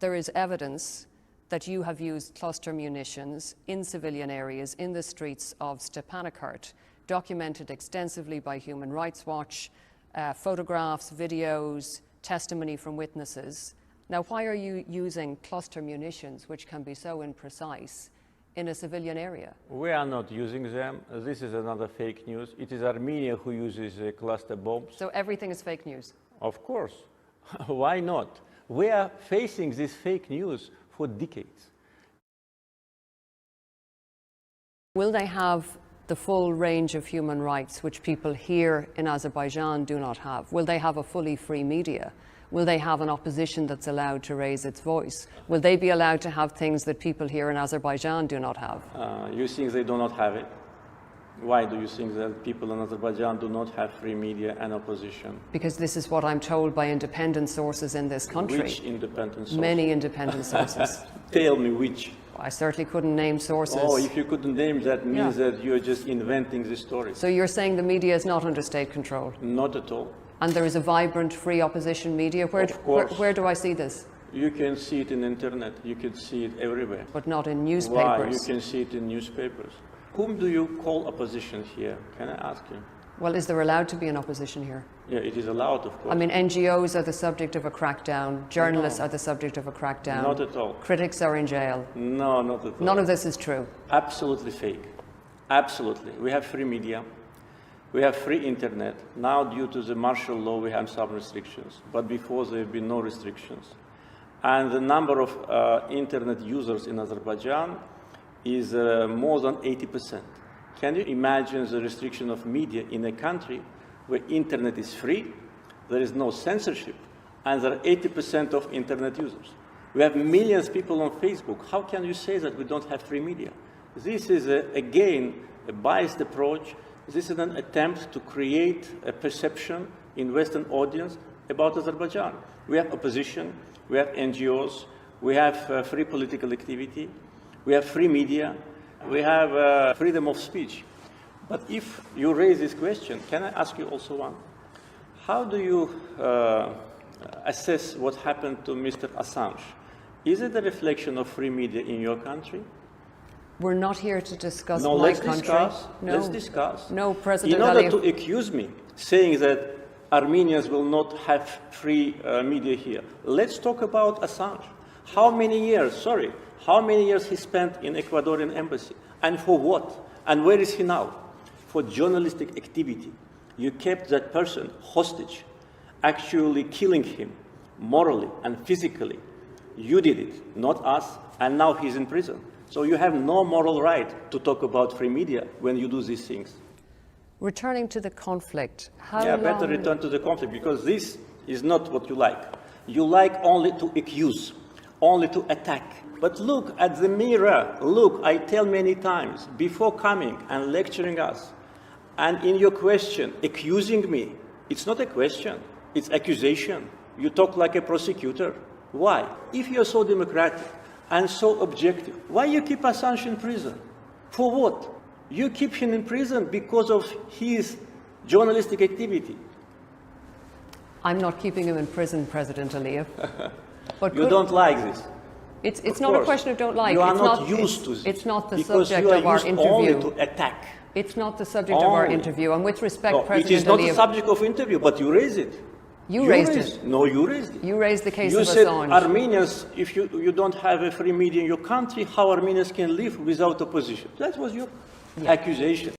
there is evidence that you have used cluster munitions in civilian areas in the streets of Stepanakert, documented extensively by Human Rights Watch, photographs, videos, testimony from witnesses. Now, why are you using cluster munitions, which can be so imprecise, in a civilian area? We are not using them. This is another fake news. It is Armenia who uses cluster bombs. So everything is fake news? Of course. Why not? We are facing this fake news for decades. Will they have the full range of human rights which people here in Azerbaijan do not have? Will they have a fully free media? Will they have an opposition that's allowed to raise its voice? Will they be allowed to have things that people here in Azerbaijan do not have? You think they do not have it? Why do you think that people in Azerbaijan do not have free media and opposition? Because this is what I'm told by independent sources in this country. Which independent sources? Many independent sources. Tell me which. I certainly couldn't name sources. Oh, if you couldn't name, that means that you're just inventing the story. So you're saying the media is not under state control? Not at all. And there is a vibrant, free opposition media? Where do I see this? You can see it in the internet. You can see it everywhere. But not in newspapers? Why? You can see it in newspapers. Whom do you call opposition here? Can I ask you? Well, is there allowed to be an opposition here? Yeah, it is allowed, of course. I mean, NGOs are the subject of a crackdown. Journalists are the subject of a crackdown. Not at all. Critics are in jail. No, not at all. None of this is true. Absolutely fake. Absolutely. We have free media. We have free internet. Now, due to the martial law, we have some restrictions. But before, there have been no restrictions. And the number of internet users in Azerbaijan is more than 80%. Can you imagine the restriction of media in a country where internet is free, there is no censorship, and there are 80% of internet users? We have millions of people on Facebook. How can you say that we don't have free media? This is, again, a biased approach. This is an attempt to create a perception in Western audience about Azerbaijan. We have opposition, we have NGOs, we have free political activity, we have free media, we have freedom of speech. But if you raise this question, can I ask you also one? How do you assess what happened to Mr. Assange? Is it a reflection of free media in your country? We're not here to discuss no, my let's country. Discuss. No, let's discuss. No, President In order Aliyev. to accuse me, saying that Armenians will not have free media here, let's talk about Assange. How many years he spent in Ecuadorian embassy? And for what? And where is he now? For journalistic activity. You kept that person hostage, actually killing him morally and physically. You did it, not us, and now he's in prison. So you have no moral right to talk about free media when you do these things. Returning to the conflict, better return to the conflict, because this is not what you like. You like only to accuse, only to attack. But look at the mirror. Look, I tell many times, before coming and lecturing us, and in your question, accusing me, it's not a question, it's accusation. You talk like a prosecutor. Why? If you're so democratic and so objective, why you keep Assange in prison? For what? You keep him in prison because of his journalistic activity. I'm not keeping him in prison, President Aliyev. But you don't like this. It's not a question of don't like. You are it's not used to this. It's not the because subject you are of our used interview. Only to attack. It's not the subject of our interview. And with respect, No, President it is not Aliyev, the subject of interview, but you raised it. You raised it. No, you raised it. You raised the case you of said Assange. Armenians, if you don't have a free media in your country, how Armenians can live without opposition? That was your accusation.